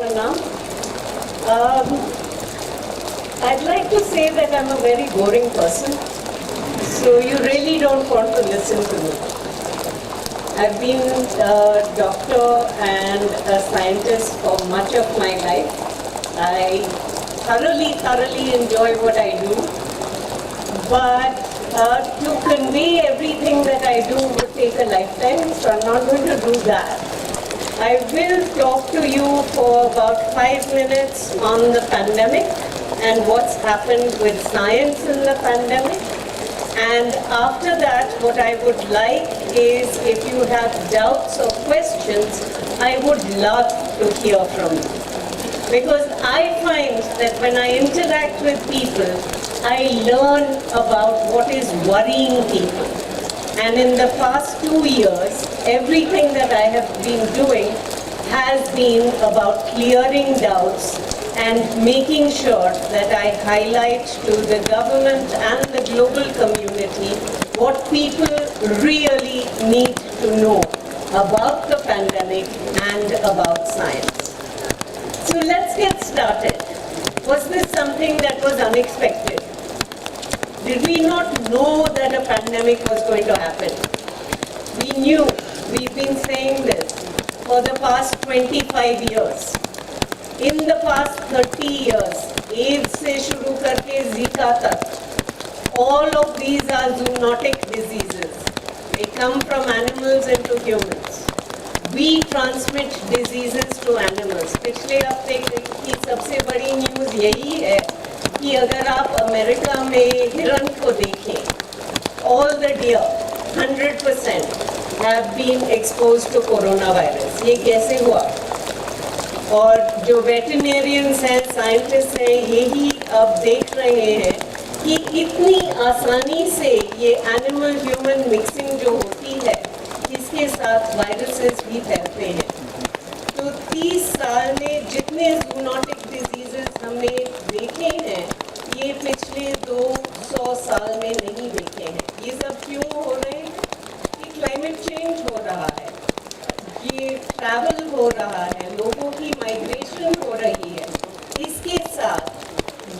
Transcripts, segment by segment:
Pranam. I'd like to say that I'm a very boring person, so you really don't want to listen to me. I've been a doctor and a scientist for much of my life. I thoroughly enjoy what I do, but to convey everything that I do would take a lifetime, so I'm not going to do that. I will talk to you for about 5 minutes on the pandemic and what's happened with science in the pandemic. And after that, what I would like is, if you have doubts or questions, I would love to hear from you. Because I find that when I interact with people, I learn about what is worrying people. And in the past 2 years, everything that I have been doing has been about clearing doubts and making sure that I highlight to the government and the global community what people really need to know about the pandemic and about science. So let's get started. Was this something that was unexpected? Did we not know that a pandemic was going to happen? We knew. We've been saying this for the past 25 years. In the past 30 years, AIDS se shuru karke Zika tak, all of these are zoonotic diseases. They come from animals into humans. We transmit diseases to animals. पिछले हफ्ते की सबसे बड़ी news यही है कि अगर आप अमेरिका में हिरन को देखें, all the deer, 100% have been exposed to coronavirus. ये कैसे हुआ? और जो वेटरनेरियंस हैं, साइंटिस्ट हैं, यही अब देख रहे हैं कि इतनी आसानी से ये एनिमल ह्यूमन मिक्सिंग जो होती है, इसके साथ वायरसेस भी फैलते हैं। तो 30 साल में जितने जूनोटिक डिजीजेस हमने देखे हैं, ये पिछले 200 साल में नहीं देखे हैं। ये सब क्यों हो रहे हैं? कि क्लाइमेट चेंज हो रहा है, ये ट्रैवल हो रहा है, लोगों की माइग्रेशन हो रही है। इसके साथ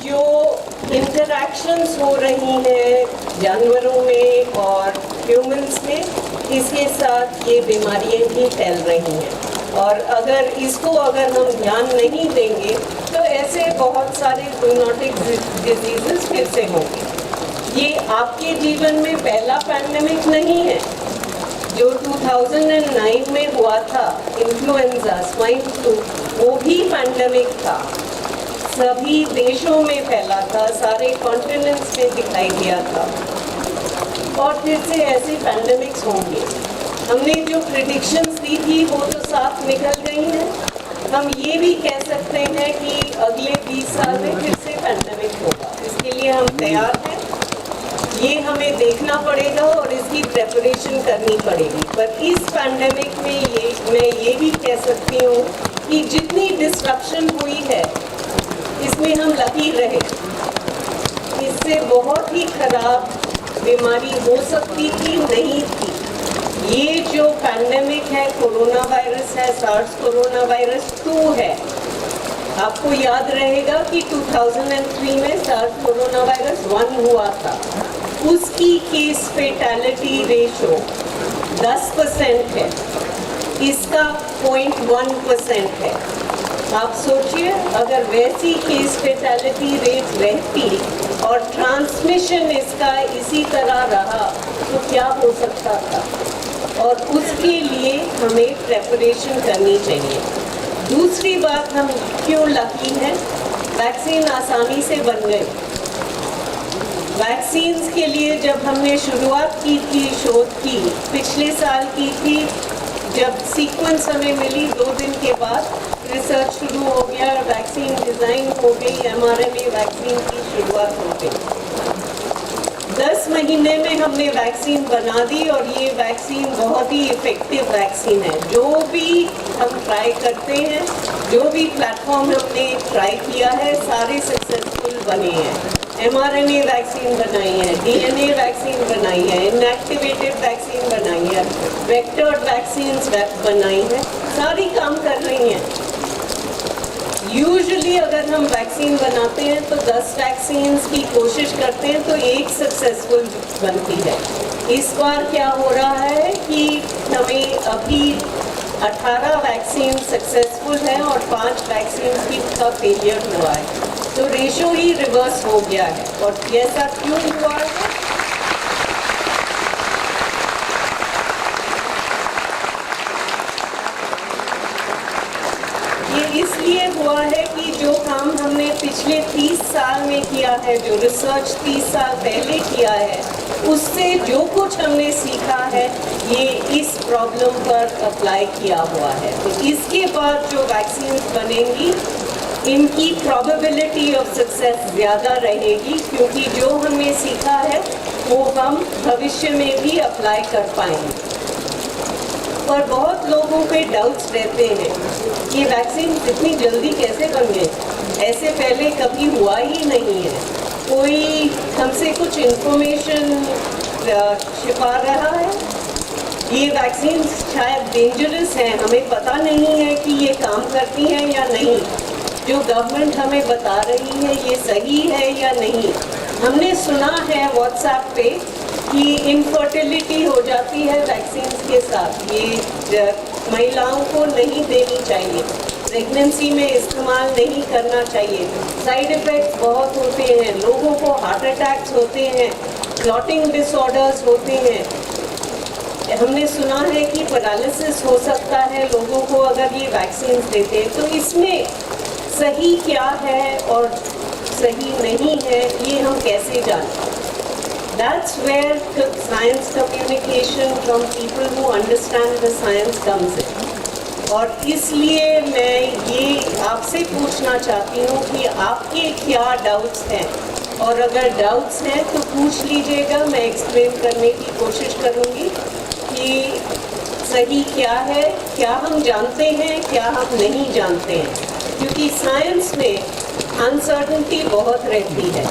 जो इंटरैक्शंस हो रही हैं जानवरों में और ह्यूमंस में, इसके साथ ये बीमारियां भी फैल रही हैं। और अगर हम ध्यान नहीं देंगे तो ऐसे बहुत सारे जूनोटिक डिजीजेस फिर से होंगे। ये आपके जीवन में पहला पैंडेमिक नहीं है। जो 2009 में हुआ था इन्फ्लुएंजा, स्वाइन फ्लू, वो भी पैंडेमिक था, सभी देशों में फैला था, सारे कॉन्टिनेंट्स में दिखाई दिया था। और फिर से ऐसे पैंडेमिक्स होंगे। हमने जो प्रेडिक्शंस दी थी वो तो साफ निकल गई हैं। हम ये भी कह सकते हैं कि अगले 20 साल में फिर से पैंडेमिक होगा। इसके लिए हम तैयार हैं। ये हमें देखना पड़ेगा और इसकी प्रेपरेशन करनी पड़ेगी। पर इस पैंडेमिक में मैं ये भी कह सकती हूँ कि जितनी डिस्ट्रप्शन हुई है, इसमें हम लकी रहे। इससे बहुत ही खराब बीमारी हो सकती थी, नहीं थी। ये जो पैंडेमिक है, कोरोना वायरस है, सार्स कोरोना वायरस 2 है। आपको याद रहेगा कि 2003 में सार्स कोरोना वायरस 1 हुआ था। उसकी केस फेटालिटी रेशो 10% है, इसका 0.1% है। आप सोचिए, अगर वैसी केस फेटालिटी रेट रहती और ट्रांसमिशन इसका इसी तरह रहा तो क्या हो सकता था? और उसके लिए हमें प्रेपरेशन करनी चाहिए। दूसरी बात, हम क्यों लकी हैं? वैक्सीन आसानी से बन गई। वैक्सीन्स के लिए जब हमने शुरुआत की थी, शोध की, पिछले साल की थी, जब सीक्वेंस हमें मिली 2 दिन के बाद रिसर्च शुरू हो गया, वैक्सीन डिज़ाइन हो गई, mRNA वैक्सीन की शुरुआत हो गई। 10 महीने में हमने वैक्सीन बना दी और ये वैक्सीन बहुत ही इफ़ेक्टिव वैक्सीन है। जो भी हम ट्राई करते हैं, जो भी प्लेटफॉर्म हमने ट्राई किया है, सारे सक्सेसफुल बने हैं। mRNA वैक्सीन बनाई है, DNA वैक्सीन बनाई है, इनएक्टिवेटेड वैक्सीन बनाई है, वेक्टर्ड वैक्सीन बनाई है, सारी काम कर रही हैं। यूजुअली अगर हम वैक्सीन बनाते हैं तो 10 वैक्सीन्स की कोशिश करते हैं तो एक सक्सेसफुल बनती है। इस बार क्या हो रहा है कि हमें अभी 18 वैक्सीन सक्सेसफुल हैं और 5 वैक्सीन का फेलियर हुआ है, तो रेशो ही रिवर्स हो गया है। और ऐसा क्यों हुआ है? इसलिए हुआ है कि जो काम हमने पिछले 30 साल में किया है, जो रिसर्च 30 साल पहले किया है, उससे जो कुछ हमने सीखा है ये इस प्रॉब्लम पर अप्लाई किया हुआ है। तो इसके बाद जो वैक्सीन बनेंगी इनकी प्रोबेबिलिटी ऑफ सक्सेस ज़्यादा रहेगी, क्योंकि जो हमने सीखा है वो हम भविष्य में भी अप्लाई कर पाएंगे। और बहुत लोगों पे डाउट्स रहते हैं कि वैक्सीन इतनी जल्दी कैसे बन गए, ऐसे पहले कभी हुआ ही नहीं है, कोई हमसे कुछ इन्फॉर्मेशन छिपा रहा है, ये वैक्सीन शायद डेंजरस हैं, हमें पता नहीं है कि ये काम करती हैं या नहीं, जो गवर्नमेंट हमें बता रही है ये सही है या नहीं। हमने सुना है व्हाट्सएप पे कि इनफर्टिलिटी हो जाती है वैक्सीन के साथ, ये महिलाओं को नहीं देनी चाहिए, प्रेगनेंसी में इस्तेमाल नहीं करना चाहिए, साइड इफ़ेक्ट्स बहुत होते हैं, लोगों को हार्ट अटैक्स होते हैं, क्लॉटिंग डिसऑर्डर्स होते हैं। हमने सुना है कि पैरालिसिस हो सकता है लोगों को अगर ये वैक्सीन देते हैं। तो इसमें सही क्या है और सही नहीं है ये हम कैसे जानें? That's where the science communication from people who understand the science comes in. और इसलिए मैं ये आपसे पूछना चाहती हूँ कि आपके क्या डाउट्स हैं, और अगर डाउट्स हैं तो पूछ लीजिएगा, मैं एक्सप्लेन करने की कोशिश करूँगी कि सही क्या है, क्या हम जानते हैं, क्या हम नहीं जानते हैं, क्योंकि साइंस में अनसर्टेनिटी बहुत रहती है।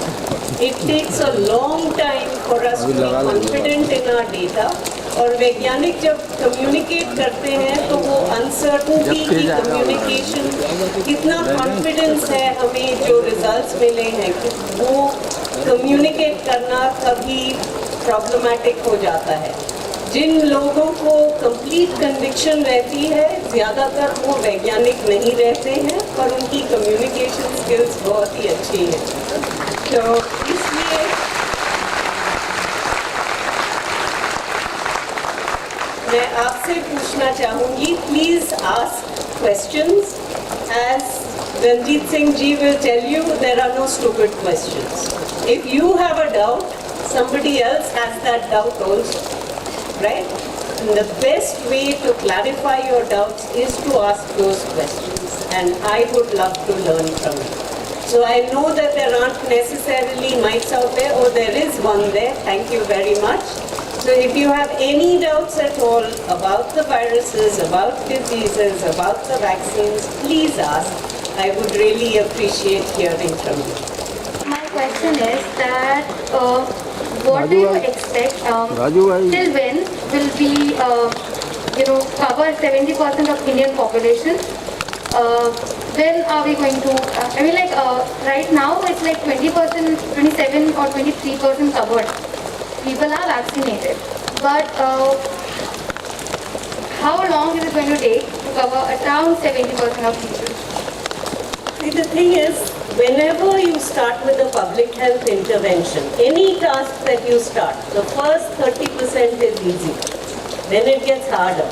It takes a long time for us to be confident in our data, और वैज्ञानिक जब कम्युनिकेट करते हैं तो वो अनसर्टेनिटी की कम्युनिकेशन, कितना कॉन्फिडेंस है हमें जो रिजल्ट्स मिले हैं, कि वो कम्युनिकेट करना कभी प्रॉब्लमेटिक हो जाता है। जिन लोगों को कंप्लीट कन्विक्शन रहती है, ज़्यादातर वो वैज्ञानिक नहीं रहते हैं, पर उनकी कम्युनिकेशन स्किल्स बहुत ही अच्छी हैं। तो इसलिए मैं आपसे पूछना चाहूँगी, please ask questions. As Ranjit Singh ji will tell you, there are no stupid questions. If you have a doubt, somebody else has that doubt also, right? And the best way to clarify your doubts is to ask those questions, and I would love to learn from you. So I know that there aren't necessarily mics out there, or there is one there, thank you very much. So if you have any doubts at all about the viruses, about diseases, about the vaccines, please ask. I would really appreciate hearing from you. My question is that what do you expect, till when will we cover 70% of Indian population? When are we going to, I mean like right now it's like 20%, 27 or 23% covered. People are vaccinated. But how long is it going to take to cover around 70% of people? See, the thing is, whenever you start with a public health intervention, any task that you start, the first 30% is easy. Then it gets harder.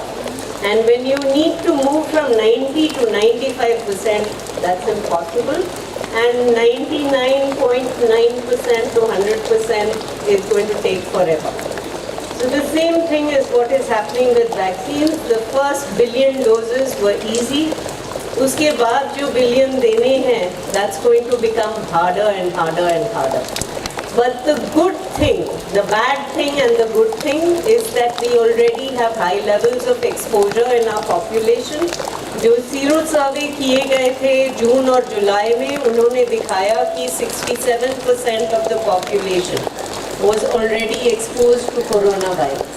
And when you need to move from 90 to 95%, that's impossible. And 99.9% to 100% is going to take forever. So the same thing is what is happening with vaccines. The first billion doses were easy. उसके बाद जो billion देने हैं, that's going to become harder and harder and harder. But the good thing, the bad thing and the good thing is that we already have high levels of exposure in our population. जो sero survey किए गए थे जून और जुलाई में, उन्होंने दिखाया कि 67% of the population was already exposed to coronavirus.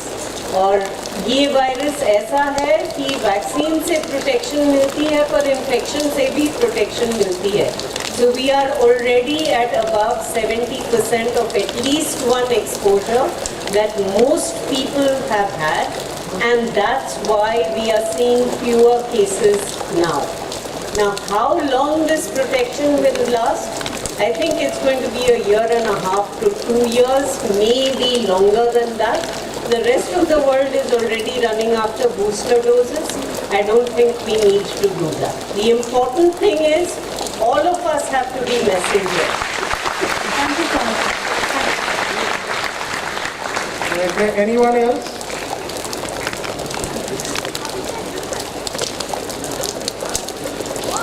और ये वायरस ऐसा है कि वैक्सीन से प्रोटेक्शन मिलती है पर इन्फेक्शन से भी प्रोटेक्शन मिलती है. So we are already at above 70% of at least one exposure that most people have had, and that's why we are seeing fewer cases now. Now, how long this protection will last? I think it's going to be a year and a half to 2 years, maybe longer than that. The rest of the world is already running after booster doses. I don't think we need to do that. The important thing is all of us have to be messengers. Thank you so much. Is there anyone else?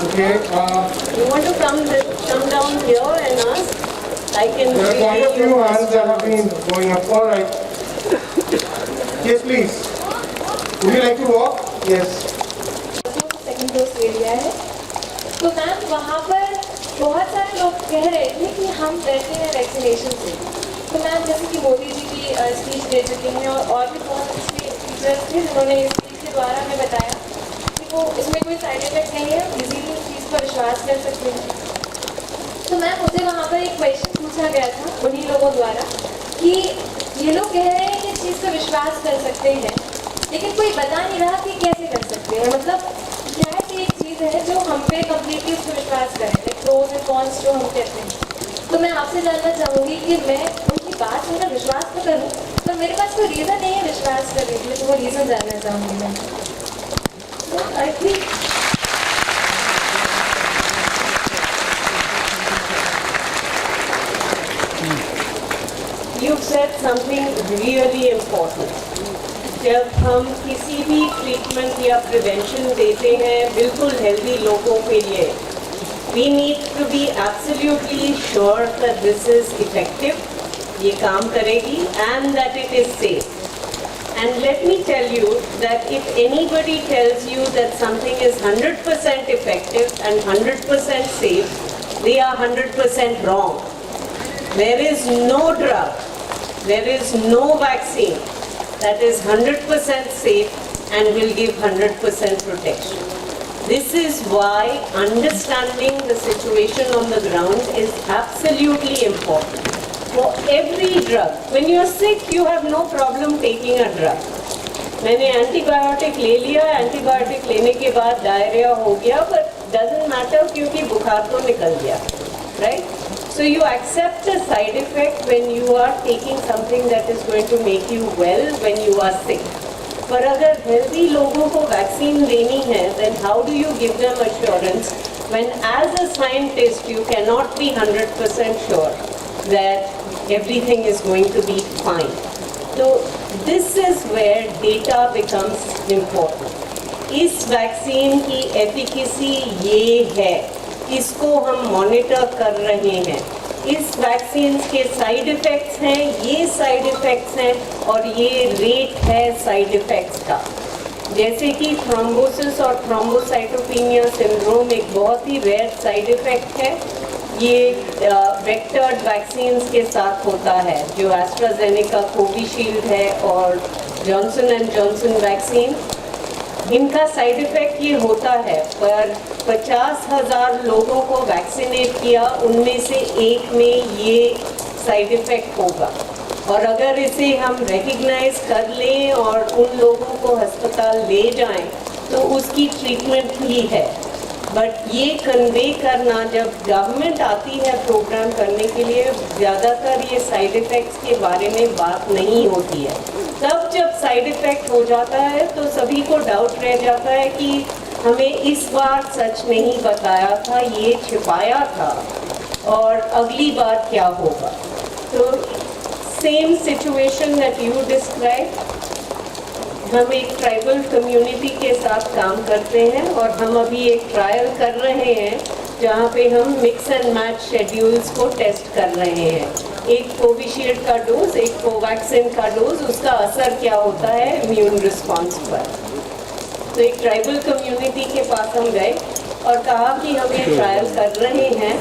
Okay, You want to come down here and ask? I can there are quite a read few your hands that have questions. been going up. All right. Yes, please. Would you like to walk? Yes. Second dose ले लिया है. तो ma'am वहाँ पर बहुत सारे लोग कह रहे थे कि हम डरते हैं वैक्सीनेशन से. तो मैम जैसे कि मोदी जी की स्पीच दे चुके हैं और भी बहुत अच्छे टीचर्स थे जिन्होंने इस स्पीच के द्वारा हमें बताया कि वो इसमें कोई साइड इफेक्ट नहीं है, इजीली उस चीज़ पर विश्वास कर सकते हैं. तो मैम मुझे वहाँ पर एक क्वेश्चन पूछा गया था उन्हीं लोगों द्वारा कि ये लोग कह रहे हैं कि इस चीज़ पर विश्वास कर सकते हैं, लेकिन कोई बता नहीं रहा कि कैसे कर सकते हैं. मतलब क्या ऐसी एक चीज़ है जो हम पे कम्प्लीटली उस पर विश्वास करें, लाइक प्रोज एंड कॉन्स जो हम कहते हैं. तो मैं आपसे जानना चाहूँगी कि मैं उनकी बात सुनकर विश्वास तो करूँ, पर मेरे पास कोई रीज़न नहीं है विश्वास करने के लिए, तो वो रीज़न जानना चाहूँगी मैं. I think you've said something really important. जब हम किसी भी ट्रीटमेंट या प्रिवेंशन देते हैं बिल्कुल हेल्दी लोगों के लिए, we need to be absolutely sure that this is effective, ये काम करेगी, and that it is safe. And let me tell you that if anybody tells you that something is 100% effective and 100% safe, they are 100% wrong. There is no drug, there is no vaccine that is 100% safe and will give 100% protection. This is why understanding the situation on the ground is absolutely important. For every drug, when you are sick, you have no problem taking a drug. मैंने antibiotic ले लिया, antibiotic लेने के बाद diarrhoea हो गया, but doesn't matter क्योंकि बुखार तो निकल गया, right? So you accept the side effect when you are taking something that is going to make you well when you are sick. पर अगर healthy लोगों को वैक्सीन देनी है, then how do you give them assurance when as a scientist you cannot be 100% sure that everything is going to be fine. So this is where data becomes important. इस vaccine की efficacy ये है, इसको हम monitor कर रहे हैं. इस वैक्सीन के साइड इफ़ेक्ट्स हैं, ये साइड इफ़ेक्ट्स हैं और ये रेट है साइड इफ़ेक्ट्स का. जैसे कि थ्रोम्बोसिस और थ्रोम्बोसाइटोपेनिया सिंड्रोम एक बहुत ही रेयर साइड इफ़ेक्ट है. ये वेक्टर्ड वैक्सीन्स के साथ होता है, जो एस्ट्राजेनेका कोविशील्ड है और जॉनसन एंड जॉनसन वैक्सीन. इनका साइड इफ़ेक्ट ये होता है, पर 50,000 लोगों को वैक्सीनेट किया, उनमें से एक में ये साइड इफ़ेक्ट होगा. और अगर इसे हम रिकग्नाइज कर लें और उन लोगों को अस्पताल ले जाएं, तो उसकी ट्रीटमेंट भी है. बट ये कन्वे करना, जब गवर्नमेंट आती है प्रोग्राम करने के लिए, ज़्यादातर ये साइड इफ़ेक्ट्स के बारे में बात नहीं होती है. तब जब साइड इफ़ेक्ट हो जाता है तो सभी को डाउट रह जाता है कि हमें इस बार सच नहीं बताया था, ये छिपाया था, और अगली बार क्या होगा. तो same situation that you describe, हम एक ट्राइबल कम्युनिटी के साथ काम करते हैं और हम अभी एक ट्रायल कर रहे हैं जहाँ पे हम मिक्स एंड मैच शेड्यूल्स को टेस्ट कर रहे हैं. एक कोविशील्ड का डोज, एक कोवैक्सिन का डोज, उसका असर क्या होता है इम्यून रिस्पॉन्स पर. तो एक ट्राइबल कम्युनिटी के पास हम गए और कहा कि हम ये ट्रायल कर रहे हैं,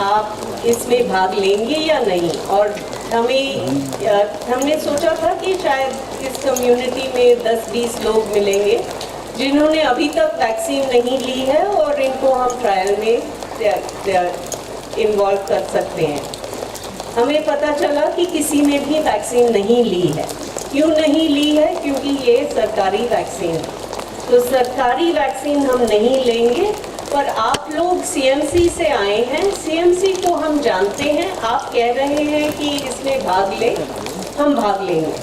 आप इसमें भाग लेंगे या नहीं. और हमने सोचा था कि शायद इस कम्युनिटी में 10-20 लोग मिलेंगे जिन्होंने अभी तक वैक्सीन नहीं ली है और इनको हम ट्रायल में इन्वॉल्व कर सकते हैं। हमें पता चला कि किसी ने भी वैक्सीन नहीं ली है। क्यों नहीं ली है? क्योंकि ये सरकारी वैक्सीन है। तो सरकारी वैक्सीन हम नहीं लेंगे, पर आप लोग सीएमसी से आए हैं, सीएमसी को हम जानते हैं। आप कह रहे हैं कि इसमें भाग ले, हम भाग लेंगे।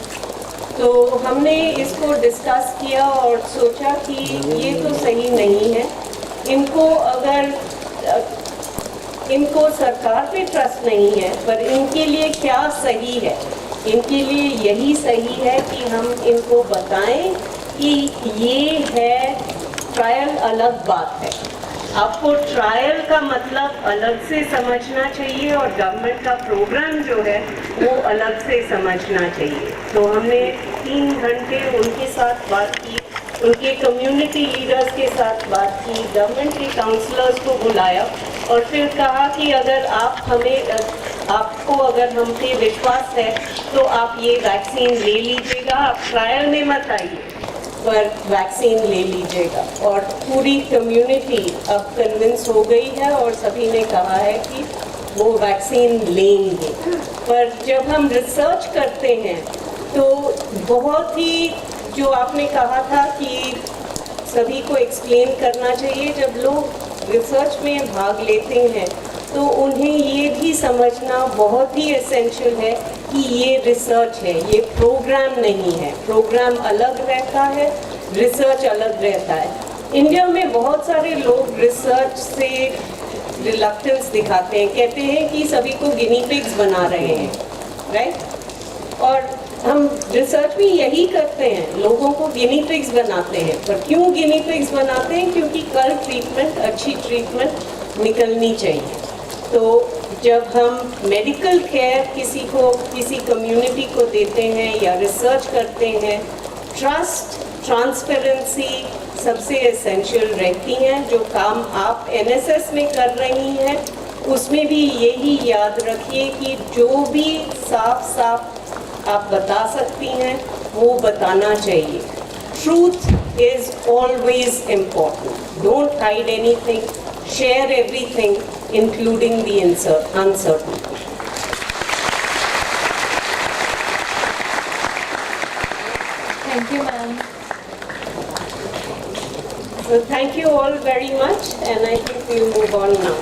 तो हमने इसको डिस्कस किया और सोचा कि ये तो सही नहीं है। इनको सरकार पे ट्रस्ट नहीं है, पर इनके लिए क्या सही है? इनके लिए यही सही है कि हम इनको बताएं कि ये है ट्रायल, अलग बात है। आपको ट्रायल का मतलब अलग से समझना चाहिए और गवर्नमेंट का प्रोग्राम जो है वो अलग से समझना चाहिए। तो हमने 3 घंटे उनके साथ बात की, उनके कम्युनिटी लीडर्स के साथ बात की, गवर्नमेंट के काउंसलर्स को बुलाया और फिर कहा कि अगर आपको अगर हम पे विश्वास है तो आप ये वैक्सीन ले लीजिएगा, आप ट्रायल में मत आइए, पर वैक्सीन ले लीजिएगा। और पूरी कम्युनिटी अब कन्विंस हो गई है और सभी ने कहा है कि वो वैक्सीन लेंगे। पर जब हम रिसर्च करते हैं तो बहुत ही, जो आपने कहा था कि सभी को एक्सप्लेन करना चाहिए, जब लोग रिसर्च में भाग लेते हैं तो उन्हें ये भी समझना बहुत ही एसेंशियल है कि ये रिसर्च है, ये प्रोग्राम नहीं है। प्रोग्राम अलग रहता है, रिसर्च अलग रहता है। इंडिया में बहुत सारे लोग रिसर्च से रिलक्टेंस दिखाते हैं, कहते हैं कि सभी को गिनी पिग्स बना रहे हैं, राइट? और हम रिसर्च में यही करते हैं, लोगों को गिनी पिग्स बनाते हैं। पर क्यों गिनी पिग्स बनाते हैं? क्योंकि कल ट्रीटमेंट, अच्छी ट्रीटमेंट निकलनी चाहिए। तो जब हम मेडिकल केयर किसी कम्युनिटी को देते हैं या रिसर्च करते हैं, ट्रस्ट, ट्रांसपेरेंसी सबसे एसेंशियल रहती हैं। जो काम आप एनएसएस में कर रही हैं उसमें भी यही याद रखिए कि जो भी साफ आप बता सकती हैं वो बताना चाहिए। Truth is always important. Don't hide anything, share everything, including the uncertainty. Thank you, ma'am. So thank you all very much, and I think we'll move on now.